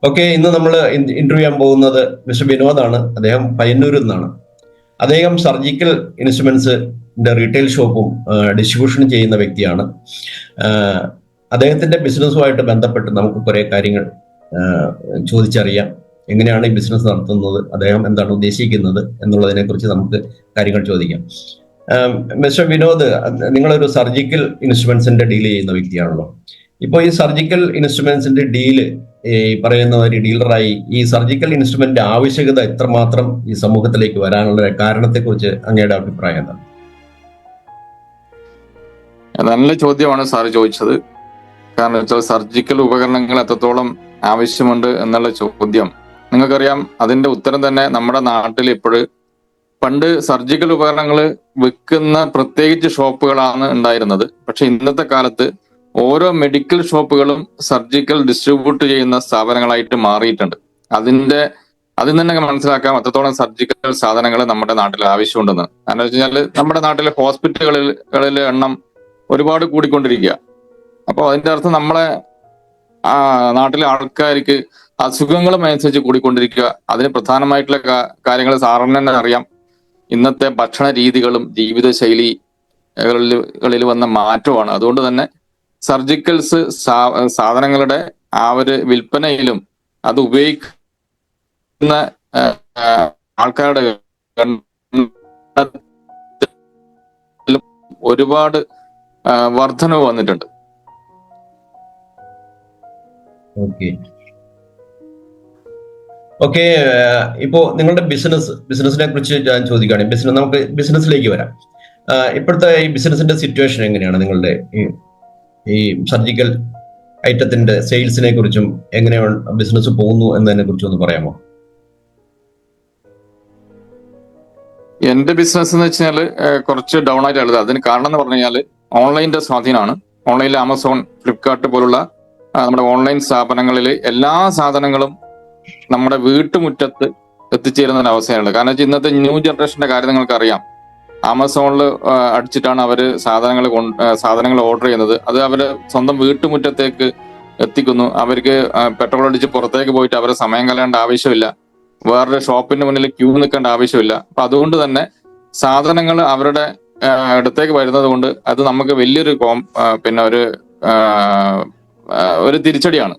Okay, ഇന്ന് നമ്മൾ interview ചെയ്യാൻ പോകുന്നത് മിസ്റ്റർ വിനോദാണ്. അദ്ദേഹം പയ്യന്നൂരിൽ നിന്നാണ്. അദ്ദേഹം സർജിക്കൽ ഇൻസ്ട്രുമെന്റ്സിന്റെ റീറ്റെയിൽ ഷോപ്പും ഡിസ്ട്രിബ്യൂഷനും ചെയ്യുന്ന വ്യക്തിയാണ്. അദ്ദേഹത്തിന്റെ ബിസിനസ്സുമായിട്ട് ബന്ധപ്പെട്ട് നമുക്ക് കുറെ കാര്യങ്ങൾ ചോദിച്ചറിയാം. എങ്ങനെയാണ് ഈ ബിസിനസ് നടത്തുന്നത്, അദ്ദേഹം എന്താണ് ഉദ്ദേശിക്കുന്നത് എന്നുള്ളതിനെ കുറിച്ച് നമുക്ക് കാര്യങ്ങൾ ചോദിക്കാം. മിസ്റ്റർ വിനോദ്, നിങ്ങളൊരു സർജിക്കൽ ഇൻസ്ട്രുമെന്റ്സിന്റെ ഡീൽ ചെയ്യുന്ന വ്യക്തിയാണല്ലോ. ഇപ്പോൾ ഈ സർജിക്കൽ ഇൻസ്ട്രുമെന്റ്സിന്റെ ഡീല്, ഈ പറയുന്ന ഒരു ഡീലറായി ഈ സർജിക്കൽ ഇൻസ്ട്രുമെന്റ് ആവശ്യകത എത്രമാത്രം ഈ സമൂഹത്തിലേക്ക് വരാനുള്ള കാരണത്തെക്കുറിച്ച് അങ്ങയുടെ അഭിപ്രായം എന്താണ്? നല്ല ചോദ്യമാണ് സാറ് ചോദിച്ചത്. കാരണം വെച്ചാൽ സർജിക്കൽ ഉപകരണങ്ങൾ എത്രത്തോളം ആവശ്യമുണ്ട് എന്നുള്ള ചോദ്യം നിങ്ങൾക്കറിയാം. അതിന്റെ ഉത്തരം തന്നെ നമ്മുടെ നാട്ടിൽ പണ്ട് സർജിക്കൽ ഉപകരണങ്ങൾ വിൽക്കുന്ന പ്രത്യേകിച്ച് ഷോപ്പുകളാണ് ഉണ്ടായിരുന്നത്. പക്ഷെ ഇന്നത്തെ കാലത്ത് ഓരോ മെഡിക്കൽ ഷോപ്പുകളും സർജിക്കൽ ഡിസ്ട്രിബ്യൂട്ട് ചെയ്യുന്ന സ്ഥാപനങ്ങളായിട്ട് മാറിയിട്ടുണ്ട്. അതിൽ തന്നെ മനസ്സിലാക്കാം അത്രത്തോളം സർജിക്കൽ സാധനങ്ങൾ നമ്മുടെ നാട്ടിൽ ആവശ്യമുണ്ടെന്ന്. കാരണം വെച്ച് കഴിഞ്ഞാൽ നമ്മുടെ നാട്ടിലെ ഹോസ്പിറ്റലുകളിലെ എണ്ണം ഒരുപാട് കൂടിക്കൊണ്ടിരിക്കുക. അപ്പോൾ അതിന്റെ അർത്ഥം നമ്മളെ നാട്ടിലെ ആൾക്കാർക്ക് അസുഖങ്ങളും അനുസരിച്ച് കൂടിക്കൊണ്ടിരിക്കുക. അതിന് പ്രധാനമായിട്ടുള്ള കാര്യങ്ങൾ സാറിന് തന്നെ അറിയാം. ഇന്നത്തെ ഭക്ഷണ രീതികളും ജീവിതശൈലികളിൽ വന്ന മാറ്റമാണ്. അതുകൊണ്ട് തന്നെ സർജിക്കൽസ് സാധനങ്ങളുടെ ആ ഒരു വിൽപ്പനയിലും അത് ഉപയോഗിക്കുന്ന ആൾക്കാരുടെ ഒരുപാട് വർധനവ് വന്നിട്ടുണ്ട്. ഓക്കെ, ഇപ്പോ നിങ്ങളുടെ ബിസിനസിനെ കുറിച്ച് ഞാൻ ചോദിക്കുകയാണെങ്കിൽ നമുക്ക് ബിസിനസ്സിലേക്ക് വരാം. ഇപ്പോഴത്തെ ഈ ബിസിനസിന്റെ സിറ്റുവേഷൻ എങ്ങനെയാണ്? നിങ്ങളുടെ ഈ സർജിക്കൽ ഐറ്റത്തിന്റെ സെയിൽസിനെ കുറിച്ചും എങ്ങനെയാണ് ബിസിനസ് പോകുന്നു എന്നതിനെ കുറിച്ച് ഒന്ന് പറയാമോ? എന്റെ ബിസിനസ് എന്ന് വെച്ചാൽ കുറച്ച് ഡൗൺ ആയിട്ടുള്ളത്. അതിന് കാരണം എന്ന് പറഞ്ഞു കഴിഞ്ഞാൽ ഓൺലൈനിന്റെ സ്വാധീനമാണ്. ഓൺലൈനിൽ ആമസോൺ, ഫ്ലിപ്കാർട്ട് പോലുള്ള നമ്മുടെ ഓൺലൈൻ സ്ഥാപനങ്ങളിൽ എല്ലാ സാധനങ്ങളും നമ്മുടെ വീട്ടുമുറ്റത്ത് എത്തിച്ചേരുന്ന ഒരു അവസ്ഥയാണ്. കാരണം വെച്ചാൽ ഇന്നത്തെ ന്യൂ ജനറേഷന്റെ കാര്യം നിങ്ങൾക്ക് അറിയാം. ആമസോണിൽ അടിച്ചിട്ടാണ് അവര് സാധനങ്ങൾ ഓർഡർ ചെയ്യുന്നത്. അത് അവര് സ്വന്തം വീട്ടുമുറ്റത്തേക്ക് എത്തിക്കുന്നു. അവർക്ക് പെട്രോൾ അടിച്ച് പുറത്തേക്ക് പോയിട്ട് അവരെ സമയം കളയേണ്ട ആവശ്യമില്ല. വേറൊരു ഷോപ്പിന്റെ മുന്നിൽ ക്യൂ നിൽക്കേണ്ട ആവശ്യമില്ല. അപ്പൊ അതുകൊണ്ട് തന്നെ സാധനങ്ങൾ അവരുടെ അടുത്തേക്ക് വരുന്നത് കൊണ്ട് അത് നമുക്ക് വലിയൊരു ഒരു തിരിച്ചടിയാണ്.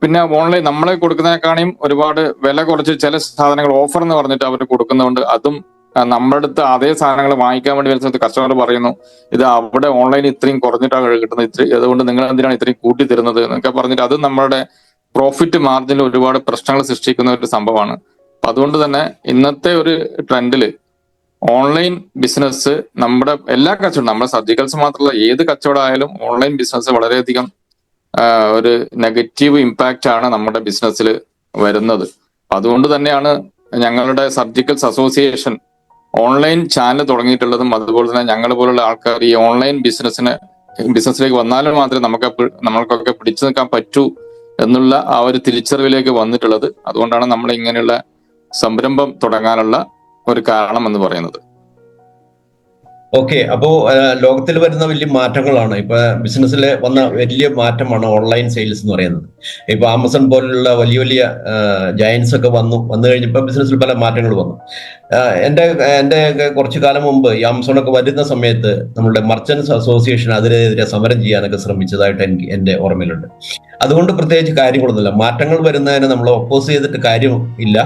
പിന്നെ ഓൺലൈൻ നമ്മളെ കൊടുക്കുന്നതിനേക്കാളും ഒരുപാട് വില കുറച്ച് ചില സാധനങ്ങൾ ഓഫർ എന്ന് പറഞ്ഞിട്ട് അവർ കൊടുക്കുന്നതുകൊണ്ട് അതും നമ്മുടെ അടുത്ത് അതേ സാധനങ്ങൾ വാങ്ങിക്കാൻ വേണ്ടി വരുന്ന സമയത്ത് കസ്റ്റമർ പറയുന്നു, ഇത് അവിടെ ഓൺലൈൻ ഇത്രയും കുറഞ്ഞിട്ടാണ് കിട്ടുന്നത്, അതുകൊണ്ട് നിങ്ങൾ എന്തിനാണ് ഇത്രയും കൂട്ടി തരുന്നത് എന്നൊക്കെ പറഞ്ഞിട്ട് അത് നമ്മുടെ പ്രോഫിറ്റ് മാർജിനിൽ ഒരുപാട് പ്രശ്നങ്ങൾ സൃഷ്ടിക്കുന്ന ഒരു സംഭവമാണ്. അപ്പൊ അതുകൊണ്ട് തന്നെ ഇന്നത്തെ ഒരു ട്രെൻഡില് ഓൺലൈൻ ബിസിനസ് നമ്മുടെ എല്ലാ കച്ചവടം, നമ്മുടെ സർജിക്കൽസ് മാത്രമല്ല ഏത് കച്ചവടമായാലും ഓൺലൈൻ ബിസിനസ് വളരെയധികം ഒരു നെഗറ്റീവ് ഇമ്പാക്റ്റ് ആണ് നമ്മുടെ ബിസിനസ്സിൽ വരുന്നത്. അതുകൊണ്ട് തന്നെയാണ് ഞങ്ങളുടെ സർജിക്കൽസ് അസോസിയേഷൻ ഓൺലൈൻ ചാനൽ തുടങ്ങിയിട്ടുള്ളതും. അതുപോലെ തന്നെ ഞങ്ങൾ പോലുള്ള ആൾക്കാർ ഈ ഓൺലൈൻ ബിസിനസ്സിലേക്ക് വന്നാലും മാത്രമേ നമ്മൾക്കൊക്കെ പിടിച്ചു നിൽക്കാൻ പറ്റൂ എന്നുള്ള ആ ഒരു തിരിച്ചറിവിലേക്ക് വന്നിട്ടുള്ളത്. അതുകൊണ്ടാണ് നമ്മൾ ഇങ്ങനെയുള്ള സംരംഭം തുടങ്ങാനുള്ള ഒരു കാരണം എന്ന് പറയുന്നത്. ഓക്കെ, അപ്പോ ലോകത്തിൽ വരുന്ന വലിയ മാറ്റങ്ങളാണ്. ഇപ്പൊ ബിസിനസ്സിൽ വന്ന വലിയ മാറ്റമാണ് ഓൺലൈൻ സെയിൽസ് എന്ന് പറയുന്നത്. ഇപ്പൊ ആമസോൺ പോലുള്ള വലിയ വലിയ ജയൻസ് ഒക്കെ വന്നു കഴിഞ്ഞപ്പോൾ ബിസിനസ്സിൽ പല മാറ്റങ്ങൾ വന്നു. എൻ്റെ കുറച്ചു കാലം മുമ്പ് ഈ ആമസോണൊക്കെ വരുന്ന സമയത്ത് നമ്മളുടെ മർച്ചൻസ് അസോസിയേഷൻ അതിനെതിരെ സമരം ചെയ്യാനൊക്കെ ശ്രമിച്ചതായിട്ട് എൻ്റെ ഓർമ്മയിലുണ്ട്. അതുകൊണ്ട് പ്രത്യേകിച്ച് കാര്യങ്ങളൊന്നുമില്ല. മാറ്റങ്ങൾ വരുന്നതിന് നമ്മൾ ഒപ്പോസ് ചെയ്തിട്ട് കാര്യമില്ല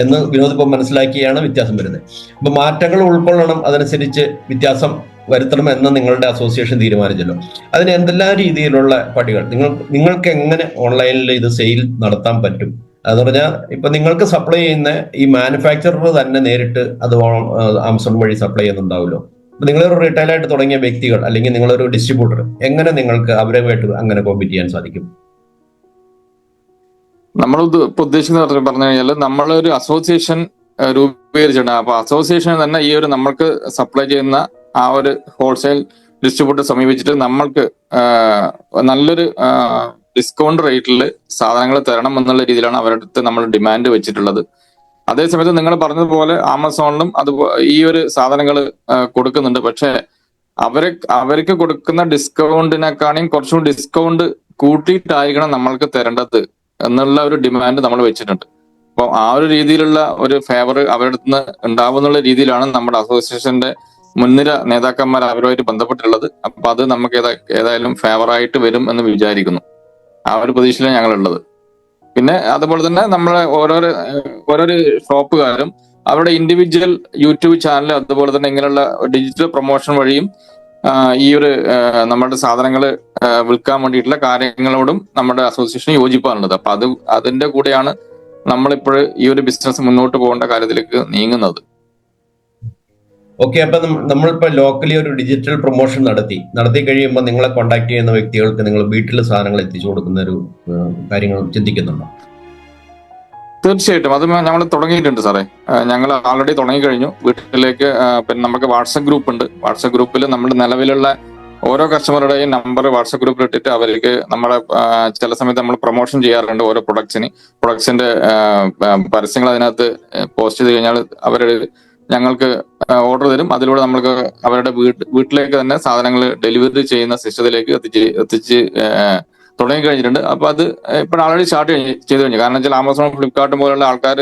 എന്ന് വിനോദ് ഇപ്പം മനസ്സിലാക്കിയാണ് വ്യത്യാസം വരുന്നത്. അപ്പൊ മാറ്റങ്ങൾ ഉൾക്കൊള്ളണം, അതനുസരിച്ച് വ്യത്യാസം വരുത്തണം എന്ന് നിങ്ങളുടെ അസോസിയേഷൻ തീരുമാനിച്ചല്ലോ. അതിന് എന്തെല്ലാം രീതിയിലുള്ള പടികൾ നിങ്ങൾക്ക് എങ്ങനെ ഓൺലൈനിൽ ഇത് സെയിൽ നടത്താൻ പറ്റും? എന്ന് പറഞ്ഞാൽ ഇപ്പൊ നിങ്ങൾക്ക് സപ്ലൈ ചെയ്യുന്ന ഈ മാനുഫാക്ചറർ തന്നെ നേരിട്ട് അത് ആമസോൺ വഴി സപ്ലൈ ചെയ്യുന്നുണ്ടാവുമല്ലോ. അപ്പൊ നിങ്ങളൊരു റീറ്റെയിലായിട്ട് തുടങ്ങിയ വ്യക്തികൾ അല്ലെങ്കിൽ നിങ്ങളൊരു ഡിസ്ട്രിബ്യൂട്ടർ, എങ്ങനെ നിങ്ങൾക്ക് അവരുമായിട്ട് അങ്ങനെ കോമ്പീറ്റ് ചെയ്യാൻ സാധിക്കും? നമ്മൾ ഉദ്ദേശിക്കുന്നത് പറഞ്ഞു കഴിഞ്ഞാൽ നമ്മളൊരു അസോസിയേഷൻ രൂപീകരിച്ചിട്ടുണ്ട്. അപ്പൊ അസോസിയേഷൻ തന്നെ ഈ ഒരു നമ്മൾക്ക് സപ്ലൈ ചെയ്യുന്ന ആ ഒരു ഹോൾസെയിൽ ഡിസ്ട്രിബ്യൂട്ടർ സമീപിച്ചിട്ട് നമ്മൾക്ക് നല്ലൊരു ഡിസ്കൗണ്ട് റേറ്റിൽ സാധനങ്ങൾ തരണം എന്നുള്ള രീതിയിലാണ് അവരുടെ അടുത്ത് നമ്മൾ ഡിമാൻഡ് വെച്ചിട്ടുള്ളത്. അതേസമയത്ത് നിങ്ങൾ പറഞ്ഞതുപോലെ ആമസോണിലും ഈ ഒരു സാധനങ്ങൾ കൊടുക്കുന്നുണ്ട്. പക്ഷെ അവർക്ക് കൊടുക്കുന്ന ഡിസ്കൗണ്ടിനെക്കാളും കുറച്ചും ഡിസ്കൗണ്ട് കൂട്ടിയിട്ടായിരിക്കണം നമ്മൾക്ക് തരേണ്ടത് എന്നുള്ള ഒരു ഡിമാൻഡ് നമ്മൾ വെച്ചിട്ടുണ്ട്. അപ്പം ആ ഒരു രീതിയിലുള്ള ഒരു ഫേവർ അവരുടെ അടുത്ത് നിന്ന് ഉണ്ടാവുന്നുള്ള രീതിയിലാണ് നമ്മുടെ അസോസിയേഷന്റെ മുൻനിര നേതാക്കന്മാർ അവരുമായിട്ട് ബന്ധപ്പെട്ടുള്ളത്. അപ്പൊ അത് നമുക്ക് ഏതായാലും ഫേവറായിട്ട് വരും എന്ന് വിചാരിക്കുന്നു. ആ ഒരു പ്രതീക്ഷയിലാണ് ഞങ്ങളുള്ളത്. പിന്നെ അതുപോലെ തന്നെ നമ്മളെ ഓരോരോ ഷോപ്പുകാരും അവരുടെ ഇൻഡിവിജ്വൽ യൂട്യൂബ് ചാനൽ അതുപോലെ തന്നെ ഇങ്ങനെയുള്ള ഡിജിറ്റൽ പ്രൊമോഷൻ വഴിയും ഈ ഒരു നമ്മുടെ സാധനങ്ങൾ വിൽക്കാൻ വേണ്ടിയിട്ടുള്ള കാര്യങ്ങളോടും നമ്മുടെ അസോസിയേഷൻ യോജിപ്പാനുള്ളത്. അപ്പൊ അതിന്റെ കൂടെയാണ് നമ്മളിപ്പോൾ ഈ ഒരു ബിസിനസ് മുന്നോട്ട് പോകേണ്ട കാര്യത്തിലേക്ക് നീങ്ങുന്നത്. ഓക്കെ, അപ്പൊ നമ്മളിപ്പോ ലോക്കലി ഒരു ഡിജിറ്റൽ പ്രൊമോഷൻ നടത്തി കഴിയുമ്പോൾ നിങ്ങളെ കോൺടാക്ട് ചെയ്യുന്ന വ്യക്തികൾക്ക് നിങ്ങൾ വീട്ടിൽ സാധനങ്ങൾ എത്തിച്ചു കൊടുക്കുന്ന ഒരു കാര്യങ്ങൾ ചിന്തിക്കുന്നുണ്ടോ? തീർച്ചയായിട്ടും അത് ഞങ്ങൾ തുടങ്ങിയിട്ടുണ്ട് സാറേ. ഞങ്ങൾ ആൾറെഡി തുടങ്ങി കഴിഞ്ഞു. വീട്ടിലേക്ക് പിന്നെ നമുക്ക് വാട്സപ്പ് ഗ്രൂപ്പ് ഉണ്ട്. വാട്സപ്പ് ഗ്രൂപ്പിൽ നമ്മുടെ നിലവിലുള്ള ഓരോ കസ്റ്റമറുടെയും നമ്പർ വാട്സപ്പ് ഗ്രൂപ്പിൽ ഇട്ടിട്ട് അവർക്ക് നമ്മുടെ ചില സമയത്ത് നമ്മൾ പ്രൊമോഷൻ ചെയ്യാറുണ്ട്. ഓരോ പ്രൊഡക്ട്സിന്റെ പരസ്യങ്ങൾ അതിനകത്ത് പോസ്റ്റ് ചെയ്ത് കഴിഞ്ഞാൽ ഞങ്ങൾക്ക് ഓർഡർ തരും. അതിലൂടെ നമ്മൾക്ക് അവരുടെ വീട്ടിലേക്ക് തന്നെ സാധനങ്ങൾ ഡെലിവറി ചെയ്യുന്ന സിസ്റ്റത്തിലേക്ക് എത്തിച്ച് തുടങ്ങി കഴിഞ്ഞിട്ടുണ്ട്. അപ്പൊ അത് ഇപ്പോൾ ആൾറെഡി സ്റ്റാർട്ട് ചെയ്ത് കഴിഞ്ഞു. കാരണം വെച്ചാൽ ആമസോൺ, ഫ്ലിപ്കാർട്ട് പോലുള്ള ആൾക്കാർ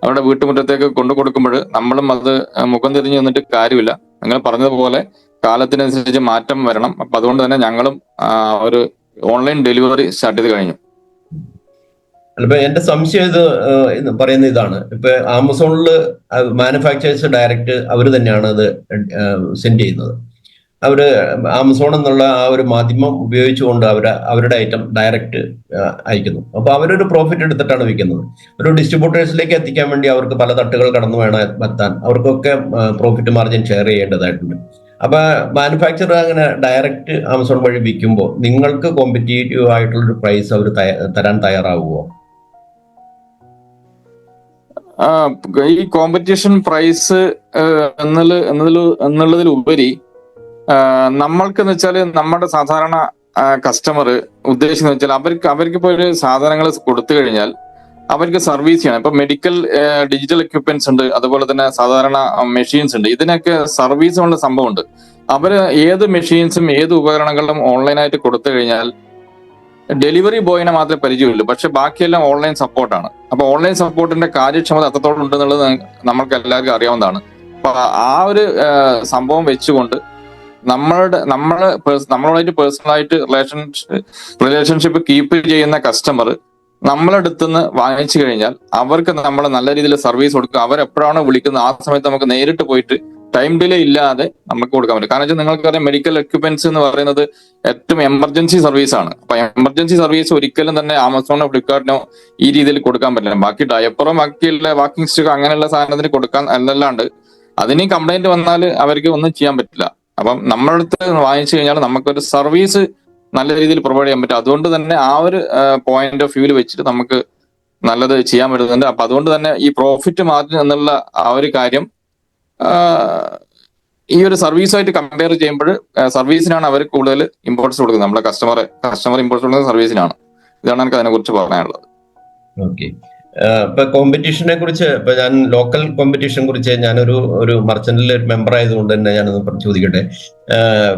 അവരുടെ വീട്ടുമുറ്റത്തേക്ക് കൊണ്ടു കൊടുക്കുമ്പോൾ നമ്മളും അത് മുഖം തിരിഞ്ഞു നിന്നിട്ട് കാര്യമില്ല. നിങ്ങൾ പറഞ്ഞതുപോലെ കാലത്തിനനുസരിച്ച് മാറ്റം വരണം. അപ്പൊ അതുകൊണ്ട് തന്നെ ഞങ്ങളും ഒരു ഓൺലൈൻ ഡെലിവറി സ്റ്റാർട്ട് ചെയ്ത് കഴിഞ്ഞു. ഇപ്പൊ എന്റെ സംശയം പറയുന്ന ഇതാണ്, ഇപ്പൊ ആമസോണിൽ മാനുഫാക്ചേഴ്സ് ഡയറക്റ്റ് അവർ തന്നെയാണ് അത് സെൻഡ് ചെയ്യുന്നത്. അവര് ആമസോൺ എന്നുള്ള ആ ഒരു മാധ്യമം ഉപയോഗിച്ചുകൊണ്ട് അവരുടെ ഐറ്റം ഡയറക്റ്റ് അയക്കുന്നു. അപ്പൊ അവരൊരു പ്രോഫിറ്റ് എടുത്തിട്ടാണ് വിൽക്കുന്നത്. ഒരു ഡിസ്ട്രിബ്യൂട്ടേഴ്സിലേക്ക് എത്തിക്കാൻ വേണ്ടി അവർക്ക് പല തട്ടുകൾ കടന്നു വേണം എത്താൻ. അവർക്കൊക്കെ പ്രോഫിറ്റ് മാർജിൻ ഷെയർ ചെയ്യേണ്ടതായിട്ടുണ്ട്. അപ്പൊ മാനുഫാക്ചർ അങ്ങനെ ഡയറക്റ്റ് ആമസോൺ വഴി വിൽക്കുമ്പോൾ നിങ്ങൾക്ക് കോമ്പറ്റീറ്റീവ് ആയിട്ടുള്ളൊരു പ്രൈസ് അവർ തരാൻ തയ്യാറാവുമോ? ഈ കോമ്പറ്റീഷൻ പ്രൈസ് എന്നുള്ളതിലുപരി നമ്മൾക്കെന്ന് വെച്ചാല് നമ്മുടെ സാധാരണ കസ്റ്റമർ ഉദ്ദേശിക്കുന്നത് വെച്ചാൽ അവർക്ക് ഇപ്പോൾ ഒരു സാധനങ്ങൾ കൊടുത്തു കഴിഞ്ഞാൽ അവർക്ക് സർവീസ് ചെയ്യണം. ഇപ്പൊ മെഡിക്കൽ ഡിജിറ്റൽ എക്യുപ്മെന്റ്സ് ഉണ്ട്, അതുപോലെ തന്നെ സാധാരണ മെഷീൻസ് ഉണ്ട്. ഇതിനൊക്കെ സർവീസുള്ള സംഭവമുണ്ട്. അവര് ഏത് മെഷീൻസും ഏത് ഉപകരണങ്ങളും ഓൺലൈനായിട്ട് കൊടുത്തു കഴിഞ്ഞാൽ ഡെലിവറി ബോയിനെ മാത്രമേ പരിചയമുള്ളൂ, പക്ഷെ ബാക്കിയെല്ലാം ഓൺലൈൻ സപ്പോർട്ടാണ്. അപ്പൊ ഓൺലൈൻ സപ്പോർട്ടിന്റെ കാര്യക്ഷമത എത്രത്തോളം ഉണ്ടെന്നുള്ളത് നമ്മൾക്ക് എല്ലാവർക്കും അറിയാവുന്നതാണ്. അപ്പൊ ആ ഒരു സംഭവം വെച്ചുകൊണ്ട് നമ്മളായിട്ട് പേഴ്സണലായിട്ട് റിലേഷൻഷിപ്പ് കീപ്പ് ചെയ്യുന്ന കസ്റ്റമർ നമ്മളടുത്ത് നിന്ന് വാങ്ങിച്ചു കഴിഞ്ഞാൽ അവർക്ക് നമ്മൾ നല്ല രീതിയിൽ സർവീസ് കൊടുക്കുക. അവരെപ്പോഴാണോ വിളിക്കുന്നത് ആ സമയത്ത് നമുക്ക് നേരിട്ട് പോയിട്ട് ടൈം ഡിലേ ഇല്ലാതെ നമുക്ക് കൊടുക്കാൻ പറ്റും. കാരണം വെച്ചാൽ നിങ്ങൾക്കറിയാം, മെഡിക്കൽ എക്യുപ്മെന്റ്സ് എന്ന് പറയുന്നത് ഏറ്റവും എമർജൻസി സർവീസ് ആണ്. അപ്പൊ എമർജൻസി സർവീസ് ഒരിക്കലും തന്നെ ആമസോണോ ഫ്ലിപ്കാർട്ടിനോ ഈ രീതിയിൽ കൊടുക്കാൻ പറ്റില്ല. ബാക്കി ഡയപ്പറോ ബാക്കിയുള്ള വാക്കിംഗ് സ്റ്റിക്കോ അങ്ങനെയുള്ള സാധനത്തിന് കൊടുക്കാൻ അല്ലാണ്ട് അതിന് കംപ്ലൈന്റ് വന്നാൽ അവർക്ക് ഒന്നും ചെയ്യാൻ പറ്റില്ല. അപ്പം നമ്മളടുത്ത് വാങ്ങിച്ചു കഴിഞ്ഞാൽ നമുക്കൊരു സർവീസ് നല്ല രീതിയിൽ പ്രൊവൈഡ് ചെയ്യാൻ പറ്റും. അതുകൊണ്ട് തന്നെ ആ ഒരു പോയിന്റ് ഓഫ് വ്യൂവിൽ വെച്ചിട്ട് നമുക്ക് നല്ലത് ചെയ്യാൻ പറ്റുന്നുണ്ട്. അപ്പൊ അതുകൊണ്ട് തന്നെ ഈ പ്രോഫിറ്റ് മാർജിൻ എന്നുള്ള ആ ഒരു കാര്യം ഈ ഒരു സർവീസുമായിട്ട് കമ്പയർ ചെയ്യുമ്പോൾ സർവീസിനാണ് അവർ കൂടുതൽ ഇമ്പോർട്ടൻസ് കൊടുക്കുന്നത്. നമ്മളെ കസ്റ്റമർ ഇമ്പോർട്ടൻസ് കൊടുക്കുന്നത് സർവീസിനാണ്. ഇതാണ് എനിക്ക് അതിനെ കുറിച്ച് പറയാനുള്ളത്. ഓക്കെ, ഇപ്പൊ കോമ്പറ്റീഷനെ കുറിച്ച്, ഇപ്പൊ ഞാൻ ലോക്കൽ കോമ്പറ്റീഷനെ കുറിച്ച് ഞാനൊരു മർച്ചന്റിലെ ഒരു മെമ്പർ ആയതുകൊണ്ട് തന്നെ ഞാനൊന്ന് ചോദിക്കട്ടെ.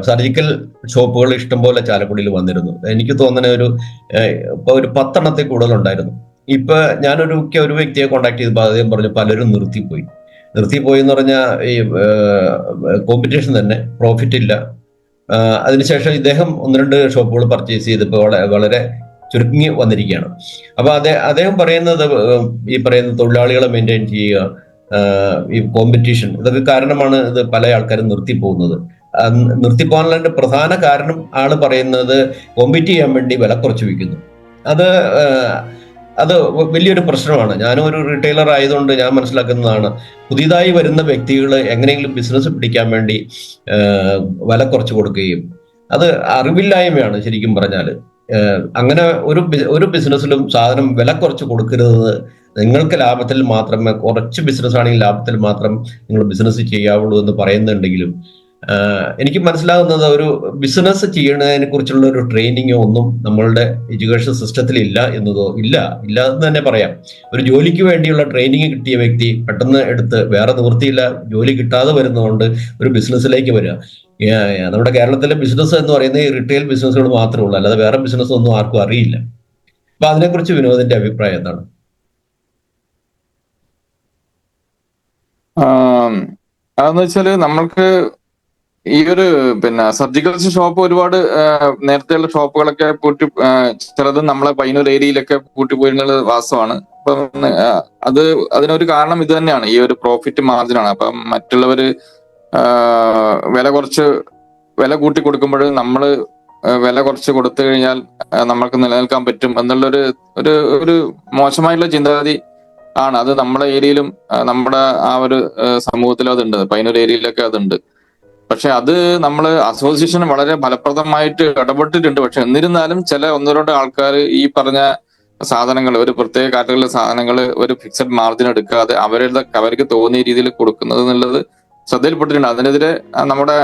സർജിക്കൽ ഷോപ്പുകൾ ഇഷ്ടംപോലെ ചാലക്കുടിയിൽ വന്നിരുന്നു. എനിക്ക് തോന്നുന്ന ഒരു 10 എണ്ണത്തിൽ കൂടുതലുണ്ടായിരുന്നു. ഇപ്പൊ ഒരു വ്യക്തിയെ കോൺടാക്ട് ചെയ്തപ്പോൾ അദ്ദേഹം പറഞ്ഞു പലരും നിർത്തിപ്പോയി എന്ന് പറഞ്ഞാൽ ഈ കോമ്പറ്റീഷൻ തന്നെ, പ്രോഫിറ്റ് ഇല്ല. അതിനുശേഷം ഇദ്ദേഹം 1-2 ഷോപ്പുകൾ പർച്ചേസ് ചെയ്തപ്പോൾ വളരെ ചുരുങ്ങി വന്നിരിക്കുകയാണ്. അപ്പൊ അദ്ദേഹം പറയുന്നത് ഈ പറയുന്ന തൊഴിലാളികളെ മെയിൻറ്റെയിൻ ചെയ്യുക, ഈ കോമ്പറ്റീഷൻ, ഇതൊക്കെ കാരണമാണ് ഇത് പല ആൾക്കാരും നിർത്തിപ്പോകുന്നത്. നിർത്തിപ്പോകാനുള്ള പ്രധാന കാരണം ആള് പറയുന്നത് കോമ്പീറ്റ് ചെയ്യാൻ വേണ്ടി വില കുറച്ച് വിൽക്കുന്നു. അത് വലിയൊരു പ്രശ്നമാണ്. ഞാനും ഒരു റീറ്റെയിലർ ആയതുകൊണ്ട് ഞാൻ മനസ്സിലാക്കുന്നതാണ്, പുതിയതായി വരുന്ന വ്യക്തികൾ എങ്ങനെയെങ്കിലും ബിസിനസ് പിടിക്കാൻ വേണ്ടി വില കുറച്ച് കൊടുക്കുകയും, അത് അറിവില്ലായ്മയാണ് ശരിക്കും പറഞ്ഞാൽ. അങ്ങനെ ഒരു ബിസിനസ്സിലും സാധനം വില കുറച്ച് കൊടുക്കരുത്. നിങ്ങൾക്ക് ലാഭത്തിൽ മാത്രമേ, കുറച്ച് ബിസിനസ് ആണെങ്കിൽ ലാഭത്തിൽ മാത്രം നിങ്ങൾ ബിസിനസ് ചെയ്യാവുള്ളൂ എന്ന് പറയുന്നുണ്ടെങ്കിലും എനിക്ക് മനസ്സിലാകുന്നത് ഒരു ബിസിനസ് ചെയ്യുന്നതിനെ കുറിച്ചുള്ള ഒരു ട്രെയിനിങ്ങോ ഒന്നും നമ്മളുടെ എഡ്യൂക്കേഷൻ സിസ്റ്റത്തിൽ ഇല്ല എന്നതോ ഇല്ല എന്ന് തന്നെ പറയാം. ഒരു ജോലിക്ക് വേണ്ടിയുള്ള ട്രെയിനിങ് കിട്ടിയ വ്യക്തി പെട്ടെന്ന് എടുത്ത് വേറെ നിവൃത്തിയില്ല, ജോലി കിട്ടാതെ വരുന്നതുകൊണ്ട് ഒരു ബിസിനസ്സിലേക്ക് വരിക. നമ്മുടെ കേരളത്തിലെ ബിസിനസ് എന്ന് പറയുന്നത് ഈ റിട്ടെയിൽ ബിസിനസ്സുകൾ മാത്രമേ ഉള്ളൂ, അല്ലാതെ വേറെ ബിസിനസ് ഒന്നും ആർക്കും അറിയില്ല. അപ്പൊ അതിനെക്കുറിച്ച് വിനോദിന്റെ അഭിപ്രായം എന്താണ്? അതെന്ന് വെച്ചാല് നമ്മൾക്ക് ഈ ഒരു സർജിക്കൽ ഷോപ്പ് ഒരുപാട് നേരത്തെയുള്ള ഷോപ്പുകളൊക്കെ പൂട്ടി, ചിലത് നമ്മളെ പയ്യന്നൂർ ഏരിയയിലൊക്കെ പൂട്ടിപ്പോയിരുന്നത് വാസ്തവമാണ്. അപ്പം അത് അതിനൊരു കാരണം ഇത് തന്നെയാണ്, ഈ ഒരു പ്രോഫിറ്റ് മാർജിനാണ്. അപ്പം മറ്റുള്ളവര് വില കൂട്ടി കൊടുക്കുമ്പോൾ നമ്മൾ വില കുറച്ച് കൊടുത്തു കഴിഞ്ഞാൽ നമ്മൾക്ക് നിലനിൽക്കാൻ പറ്റും എന്നുള്ളൊരു ഒരു ഒരു മോശമായിട്ടുള്ള ചിന്താഗതി ആണ്. അത് നമ്മുടെ ഏരിയയിലും നമ്മുടെ ആ ഒരു സമൂഹത്തിലും അതുണ്ട്, പയ്യന്നൂർ ഏരിയയിലൊക്കെ അതുണ്ട്. പക്ഷെ അത് നമ്മൾ അസോസിയേഷൻ വളരെ ഫലപ്രദമായിട്ട് ഇടപെട്ടിട്ടുണ്ട്. പക്ഷെ എന്നിരുന്നാലും ചില ഒന്ന് രണ്ട് ആൾക്കാർ ഈ പറഞ്ഞ സാധനങ്ങൾ, ഒരു പ്രത്യേക കാറ്റഗറിയിലെ സാധനങ്ങൾ ഒരു ഫിക്സഡ് മാർജിൻ എടുക്കാതെ അവർക്ക് തോന്നിയ രീതിയിൽ കൊടുക്കുന്നത് എന്നുള്ളത് ശ്രദ്ധയിൽപ്പെട്ടിട്ടുണ്ട്. അതിനെതിരെ നമ്മുടെ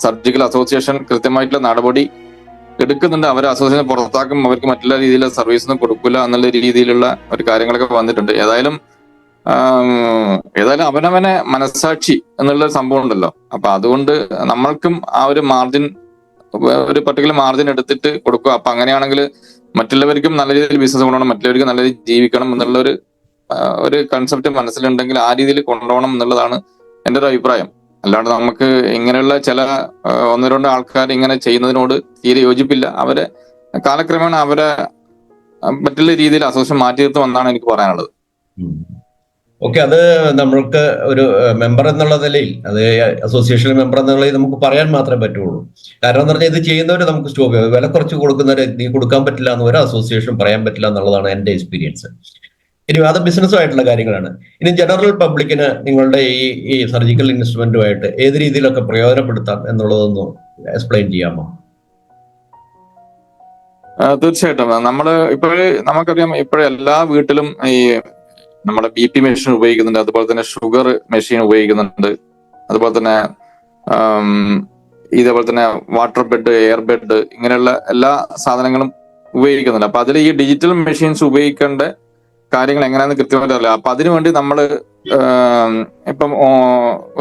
സർജിക്കൽ അസോസിയേഷൻ കൃത്യമായിട്ടുള്ള നടപടി എടുക്കുന്നുണ്ട്. അവരെ അസോസിയേഷൻ പുറത്താക്കും, അവർക്ക് മറ്റുള്ള രീതിയിലുള്ള സർവീസ് ഒന്നും കൊടുക്കില്ല എന്നുള്ള രീതിയിലുള്ള ഒരു കാര്യങ്ങളൊക്കെ വന്നിട്ടുണ്ട്. ഏതായാലും അവനവനെ മനസാക്ഷി എന്നുള്ള സംഭവം ഉണ്ടല്ലോ. അപ്പൊ അതുകൊണ്ട് നമ്മൾക്കും ആ ഒരു മാർജിൻ, ഒരു പർട്ടിക്കുലർ മാർജിൻ എടുത്തിട്ട് കൊടുക്കുക. അപ്പൊ അങ്ങനെയാണെങ്കിൽ മറ്റുള്ളവർക്കും നല്ല രീതിയിൽ ബിസിനസ് കൊണ്ടുപോകണം, മറ്റുള്ളവർക്ക് നല്ല രീതിയിൽ ജീവിക്കണം എന്നുള്ള ഒരു കൺസെപ്റ്റ് മനസ്സിലുണ്ടെങ്കിൽ ആ രീതിയിൽ കൊണ്ടുപോകണം എന്നുള്ളതാണ് എൻ്റെ ഒരു അഭിപ്രായം. അല്ലാണ്ട് നമുക്ക് ഇങ്ങനെയുള്ള ചില ഒന്ന് രണ്ട് ആൾക്കാർ ഇങ്ങനെ ചെയ്യുന്നതിനോട് തീരെ യോജിപ്പില്ല. അവരെ കാലക്രമേണ അവരെ മറ്റുള്ള രീതിയിൽ അസോസിയേഷൻ മാറ്റി നിർത്തുമെന്നാണ് എനിക്ക് പറയാനുള്ളത്. ഓക്കെ, അത് നമ്മൾക്ക് ഒരു മെമ്പർ എന്നുള്ള നിലയിൽ, അത് അസോസിയേഷൻ മെമ്പർ എന്നുള്ള നിലയിൽ നമുക്ക് പറയാൻ മാത്രമേ പറ്റുള്ളൂ. കാരണം എന്ന് പറഞ്ഞാൽ ഇത് ചെയ്യുന്നവർ നമുക്ക് സ്റ്റോപ്പ് ചെയ്യാം. വില കുറച്ച് കൊടുക്കുന്നവരെ നീ കൊടുക്കാൻ പറ്റില്ല എന്ന് ഒരു അസോസിയേഷൻ പറയാൻ പറ്റില്ല എന്നുള്ളതാണ് എൻ്റെ എക്സ്പീരിയൻസ്. ഇനി അത് ബിസിനസ്സുമായിട്ടുള്ള കാര്യങ്ങളാണ്. ഇനി ജനറൽ പബ്ലിക്കിന് നിങ്ങളുടെ ഈ സർജിക്കൽ ഇൻസ്ട്രുമെന്റുമായിട്ട് ഏത് രീതിയിലൊക്കെ പ്രയോജനപ്പെടുത്താം എന്നുള്ളതൊന്ന് എക്സ്പ്ലെയിൻ ചെയ്യാമോ? തീർച്ചയായിട്ടും. നമുക്കറിയാം, ഇപ്പോഴും എല്ലാ വീട്ടിലും ഈ നമ്മുടെ BP മെഷീൻ ഉപയോഗിക്കുന്നുണ്ട്, അതുപോലെ തന്നെ ഷുഗർ മെഷീൻ ഉപയോഗിക്കുന്നുണ്ട്, അതുപോലെ തന്നെ ഇതേപോലെ തന്നെ വാട്ടർ ബെഡ്, എയർ ബെഡ്, ഇങ്ങനെയുള്ള എല്ലാ സാധനങ്ങളും ഉപയോഗിക്കുന്നുണ്ട്. അപ്പൊ അതിൽ ഈ ഡിജിറ്റൽ മെഷീൻസ് ഉപയോഗിക്കേണ്ട കാര്യങ്ങൾ എങ്ങനെയാണെന്ന് കൃത്യമായിട്ട് അറിയില്ല. അപ്പൊ അതിനുവേണ്ടി നമ്മൾ ഇപ്പം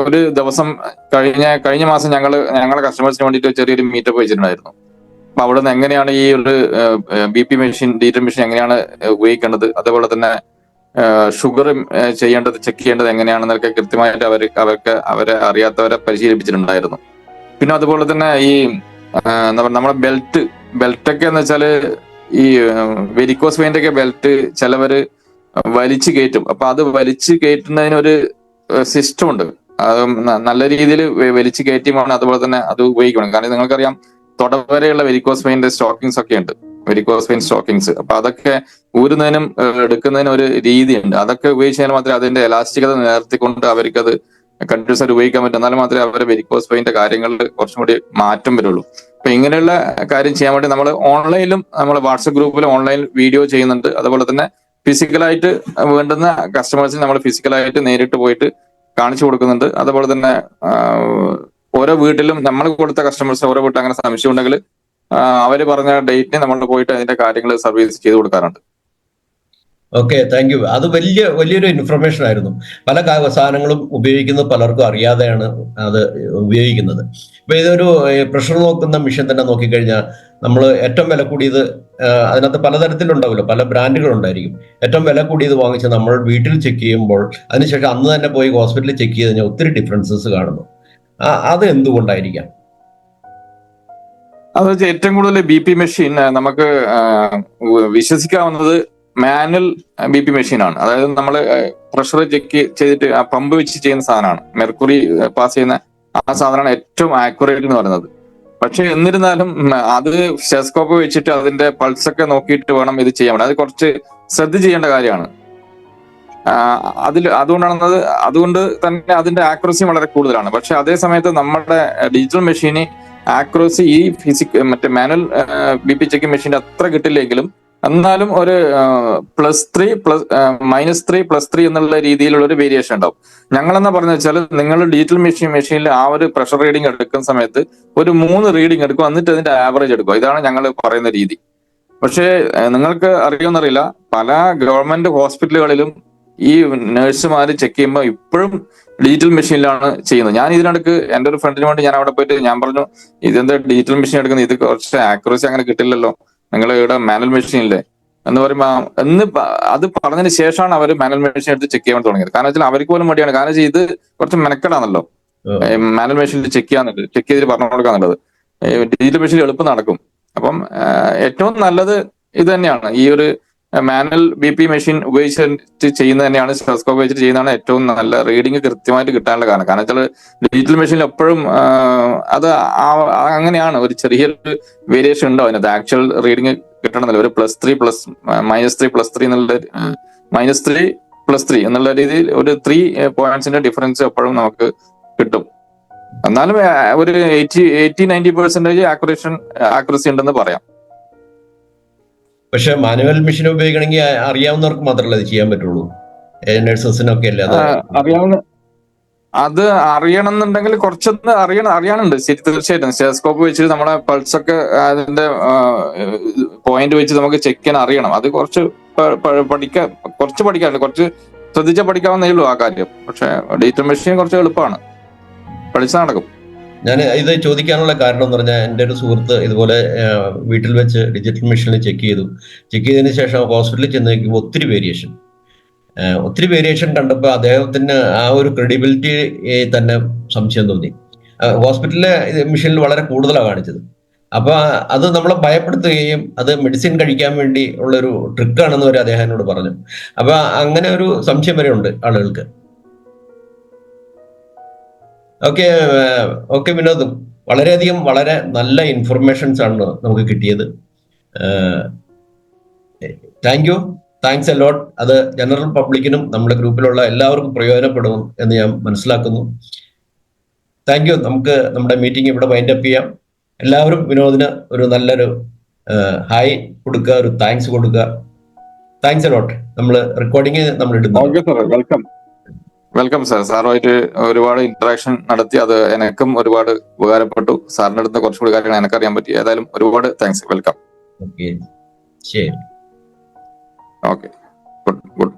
ഒരു ദിവസം കഴിഞ്ഞ മാസം ഞങ്ങളെ കസ്റ്റമേഴ്സിന് വേണ്ടിയിട്ട് ചെറിയൊരു മീറ്റപ്പ് വെച്ചിട്ടുണ്ടായിരുന്നു. അപ്പൊ അവിടെ നിന്ന് എങ്ങനെയാണ് ഈ ഒരു BP മെഷീൻ, ഡിജിറ്റൽ മെഷീൻ എങ്ങനെയാണ് ഉപയോഗിക്കേണ്ടത്, അതേപോലെ തന്നെ ഷുഗർ ചെക്ക് ചെയ്യേണ്ടത് എങ്ങനെയാണെന്നൊക്കെ കൃത്യമായിട്ട് അവരെ അറിയാത്തവരെ പരിശീലിപ്പിച്ചിട്ടുണ്ടായിരുന്നു. പിന്നെ അതുപോലെ തന്നെ ഈ നമ്മുടെ ബെൽറ്റൊക്കെ എന്ന് വെച്ചാല് ഈ വെരിക്കോസ് വെയിന്റെ ഒക്കെ ബെൽറ്റ് ചിലവര് വലിച്ചു കയറ്റും. അപ്പൊ അത് വലിച്ചു കയറ്റുന്നതിനൊരു സിസ്റ്റം ഉണ്ട്. അത് നല്ല രീതിയിൽ വലിച്ചു കയറ്റിയുമാണ് അതുപോലെ തന്നെ അത് ഉപയോഗിക്കണം. കാരണം നിങ്ങൾക്കറിയാം, തുടവരെയുള്ള വെരിക്കോസ് വെയിന്റെ സ്റ്റോക്കിങ്സ് ഒക്കെ ഉണ്ട്, വെരിക്കോസ് വെയിൻ സ്റ്റോക്കിങ്സ്. അപ്പൊ അതൊക്കെ ഊരുന്നതിനും എടുക്കുന്നതിനും ഒരു രീതിയുണ്ട്. അതൊക്കെ ഉപയോഗിച്ചാൽ മാത്രമേ അതിന്റെ എലാസ്റ്റികത നിലനിർത്തിക്കൊണ്ട് അവർക്കത് കണ്ടിന്യൂസ് ആയിട്ട് ഉപയോഗിക്കാൻ പറ്റും. എന്നാലും മാത്രമേ അവരുടെ വെരിക്കോസ് വെയിന്റെ കാര്യങ്ങളിൽ കുറച്ചും കൂടി മാറ്റം വരുള്ളൂ. അപ്പൊ ഇങ്ങനെയുള്ള കാര്യം ചെയ്യാൻ വേണ്ടി നമ്മൾ ഓൺലൈനിലും, നമ്മൾ വാട്സപ്പ് ഗ്രൂപ്പിലും ഓൺലൈൻ വീഡിയോ ചെയ്യുന്നുണ്ട്. അതുപോലെ തന്നെ ഫിസിക്കലായിട്ട് വേണ്ടുന്ന കസ്റ്റമേഴ്സിന് നമ്മൾ ഫിസിക്കലായിട്ട് നേരിട്ട് പോയിട്ട് കാണിച്ചു കൊടുക്കുന്നുണ്ട്. അതുപോലെ തന്നെ ഓരോ വീട്ടിലും നമ്മൾ കൊടുത്ത കസ്റ്റമേഴ്സ് ഓരോ വീട്ടിൽ അങ്ങനെ സംശയം ഉണ്ടെങ്കിൽ അവര് പറഞ്ഞ ഡേറ്റിന് നമ്മൾ പോയിട്ട് അതിന്റെ കാര്യങ്ങൾ സർവീസ് ചെയ്ത് കൊടുക്കാറുണ്ട്. Okay, thank you. അത് വലിയൊരു ഇൻഫർമേഷൻ ആയിരുന്നു. പല സാധനങ്ങളും ഉപയോഗിക്കുന്നത് പലർക്കും അറിയാതെയാണ് അത് ഉപയോഗിക്കുന്നത്. ഇപ്പൊ ഇതൊരു പ്രഷർ നോക്കുന്ന മെഷീൻ തന്നെ നോക്കിക്കഴിഞ്ഞാൽ നമ്മൾ ഏറ്റവും വില കൂടിയത്, അതിനകത്ത് പലതരത്തിലുണ്ടാവില്ല, പല ബ്രാൻഡുകൾ ഉണ്ടായിരിക്കും. ഏറ്റവും വില കൂടിയത് വാങ്ങിച്ച് നമ്മൾ വീട്ടിൽ ചെക്ക് ചെയ്യുമ്പോൾ അതിനുശേഷം അന്ന് തന്നെ പോയി ഹോസ്പിറ്റലിൽ ചെക്ക് ചെയ്ത് കഴിഞ്ഞാൽ ഒത്തിരി ഡിഫറൻസസ് കാണുന്നു. അത് എന്തുകൊണ്ടായിരിക്കാം? അത് വെച്ചാൽ ഏറ്റവും കൂടുതൽ BP മെഷീൻ നമുക്ക് വിശ്വസിക്കാവുന്നത് മാനുവൽ BP മെഷീനാണ്. അതായത് നമ്മൾ പ്രഷർ ചെക്ക് ചെയ്തിട്ട് ആ പമ്പ് വെച്ച് ചെയ്യുന്ന സാധനമാണ്. മെർക്കുറി പാസ് ചെയ്യുന്ന ആ സാധനമാണ് ഏറ്റവും ആക്യുറേറ്റ് എന്ന് പറയുന്നത്. പക്ഷെ എന്നിരുന്നാലും അത് സ്റ്റെതസ്കോപ്പ് വെച്ചിട്ട് അതിന്റെ പൾസ് ഒക്കെ നോക്കിയിട്ട് വേണം ഇത് ചെയ്യാൻ വേണ്ടി. അത് കുറച്ച് ശ്രദ്ധ ചെയ്യേണ്ട കാര്യമാണ്. അതുകൊണ്ട് തന്നെ അതിന്റെ ആക്യുറസി വളരെ കൂടുതലാണ്. പക്ഷെ അതേ സമയത്ത് നമ്മുടെ ഡിജിറ്റൽ മെഷീന് ആക്യുറസി ഈ മാനുവൽ BP ചെക്കിംഗ് മെഷീന്റെ അത്ര കിട്ടില്ലെങ്കിലും എന്നാലും ഒരു +3 -3 +3 എന്നുള്ള രീതിയിലുള്ള ഒരു വേരിയേഷൻ ഉണ്ടാവും. ഞങ്ങളെന്നാ പറഞ്ഞു വെച്ചാൽ നിങ്ങൾ ഡിജിറ്റൽ മെഷീനിൽ ആ ഒരു പ്രഷർ റീഡിംഗ് എടുക്കുന്ന സമയത്ത് ഒരു 3 റീഡിംഗ് എടുക്കും, എന്നിട്ട് അതിന്റെ ആവറേജ് എടുക്കും. ഇതാണ് ഞങ്ങൾ പറയുന്ന രീതി. പക്ഷേ നിങ്ങൾക്ക് അറിയുമെന്നറിയില്ല, പല ഗവൺമെന്റ് ഹോസ്പിറ്റലുകളിലും ഈ നഴ്സുമാര് ചെക്ക് ചെയ്യുമ്പോൾ ഇപ്പോഴും ഡിജിറ്റൽ മെഷീനിലാണ് ചെയ്യുന്നത്. ഞാൻ ഇതിനിടക്ക് എന്റെ ഒരു ഫ്രണ്ടിന് വേണ്ടി ഞാൻ അവിടെ പോയിട്ട് ഞാൻ പറഞ്ഞു, ഇതെന്താ ഡിജിറ്റൽ മെഷീൻ എടുക്കുന്നത്, ഇത് കുറച്ച് ആക്യുറസി അങ്ങനെ കിട്ടില്ലല്ലോ, നിങ്ങൾ ഇവിടെ മാനുവൽ മെഷീനില്ലേ എന്ന് പറയുമ്പോ അത് പറഞ്ഞതിന് ശേഷമാണ് അവർ മാനുവൽ മെഷീൻ എടുത്ത് ചെക്ക് ചെയ്യാൻ തുടങ്ങിയത്. കാരണം വെച്ചാൽ അവർക്ക് പോലും മടിയാണ്. കാരണം വെച്ചാൽ ഇത് കുറച്ച് മെനക്കെടാണല്ലോ മാനുവൽ മെഷീനിൽ ചെക്ക് ചെയ്തിട്ട് പറഞ്ഞു കൊടുക്കാന്നുള്ളത്. ഡിജിറ്റൽ മെഷീനിൽ എളുപ്പം നടക്കും. അപ്പം ഏറ്റവും നല്ലത് ഇത് തന്നെയാണ്, ഈ ഒരു മാനുവൽ BP മെഷീൻ ഉപയോഗിച്ചിട്ട് ചെയ്യുന്നത് തന്നെയാണ്, സ്റ്റെതസ്കോപ്പ് ഉപയോഗിച്ചിട്ട് ചെയ്യുന്നതാണ് ഏറ്റവും നല്ല റീഡിങ് കൃത്യമായിട്ട് കിട്ടാനുള്ള കാരണം. കാരണം വെച്ചാൽ ഡിജിറ്റൽ മെഷീനിൽ എപ്പോഴും അത് അങ്ങനെയാണ്, ഒരു ചെറിയൊരു വേരിയേഷൻ ഉണ്ടോ അതിനകത്ത്. ആക്ച്വൽ റീഡിങ് കിട്ടണമെന്നില്ല. ഒരു +3 -3 എന്നുള്ള -3 എന്നുള്ള രീതിയിൽ ഒരു 3 പോയിന്റ്സിന്റെ ഡിഫറൻസ് എപ്പോഴും നമുക്ക് കിട്ടും. എന്നാലും ഒരു 80-90% ആക്യുറസി ഉണ്ടെന്ന് പറയാം. പക്ഷെ മാനുവൽ മെഷീൻ ഉപയോഗിക്കണമെങ്കിൽ അറിയാവുന്നവർക്ക് മാത്രമല്ല അത് ചെയ്യാൻ പറ്റുള്ളൂ. നഴ്സസിനൊക്കെ അല്ലേ അത് അറിയണം എന്നുണ്ടെങ്കിൽ കുറച്ചൊന്ന് അറിയാനുണ്ട്. ശരി, തീർച്ചയായിട്ടും സ്റ്റെതസ്കോപ്പ് വെച്ചിട്ട് നമ്മുടെ പൾസൊക്കെ അതിന്റെ പോയിന്റ് വെച്ച് നമുക്ക് ചെക്ക് ചെയ്യാൻ അറിയണം. അത് കുറച്ച് പഠിക്കാറുണ്ട്, കുറച്ച് ശ്രദ്ധിച്ചാൽ പഠിക്കാവുന്നേ ഉള്ളൂ ആ കാര്യം. പക്ഷെ ഡിജിറ്റൽ മെഷീൻ കുറച്ച് എളുപ്പമാണ്, പഠിച്ചാൽ നടക്കും. ഞാൻ ഇത് ചോദിക്കാനുള്ള കാരണം എന്ന് പറഞ്ഞാൽ, എൻ്റെ ഒരു സുഹൃത്ത് ഇതുപോലെ വീട്ടിൽ വെച്ച് ഡിജിറ്റൽ മെഷീനിൽ ചെക്ക് ചെയ്തതിന് ശേഷം ഹോസ്പിറ്റലിൽ ചെന്ന് നോക്കുമ്പോൾ ഒത്തിരി വേരിയേഷൻ കണ്ടപ്പോൾ അദ്ദേഹത്തിന് ആ ഒരു ക്രെഡിബിലിറ്റി തന്നെ സംശയം തോന്നി. ഹോസ്പിറ്റലിലെ മെഷീനിൽ വളരെ കൂടുതലാണ് കാണിച്ചത്. അപ്പൊ അത് നമ്മളെ ഭയപ്പെടുത്തുകയും അത് മെഡിസിൻ കഴിക്കാൻ വേണ്ടി ഉള്ളൊരു ട്രിക്കാണെന്ന് വരെ അദ്ദേഹം എന്നോട് പറഞ്ഞു. അപ്പൊ അങ്ങനെ ഒരു സംശയം വരെ ഉണ്ട് ആളുകൾക്ക്. ഓക്കെ വിനോദ്, വളരെയധികം വളരെ നല്ല ഇൻഫർമേഷൻസ് ആണ് നമുക്ക് കിട്ടിയത്. Thanks a lot. അത് ജനറൽ പബ്ലിക്കിനും നമ്മുടെ ഗ്രൂപ്പിലുള്ള എല്ലാവർക്കും പ്രയോജനപ്പെടും എന്ന് ഞാൻ മനസ്സിലാക്കുന്നു. Thank you. നമുക്ക് നമ്മുടെ മീറ്റിംഗ് ഇവിടെ വൈൻഡ് അപ്പ് ചെയ്യാം. എല്ലാവരും വിനോദിന് ഒരു നല്ലൊരു ഹായ് കൊടുക്കുക, ഒരു താങ്ക്സ് കൊടുക്കുക. Thanks a lot. നമ്മൾ റെക്കോർഡിങ് നമ്മൾ ഇടുന്നു. Welcome sir. സാറുമായിട്ട് ഒരുപാട് ഇന്ററാക്ഷൻ നടത്തി, അത് എനിക്കും ഒരുപാട് ഉപകാരപ്പെട്ടു. സാറിന്റെ അടുത്ത് കുറച്ചുകൂടി കാര്യങ്ങൾ എനിക്കറിയാൻ പറ്റി. ഏതായാലും ഒരുപാട് താങ്ക്സ്. വെൽക്കം. ഓക്കെ, ശരി. Okay, good.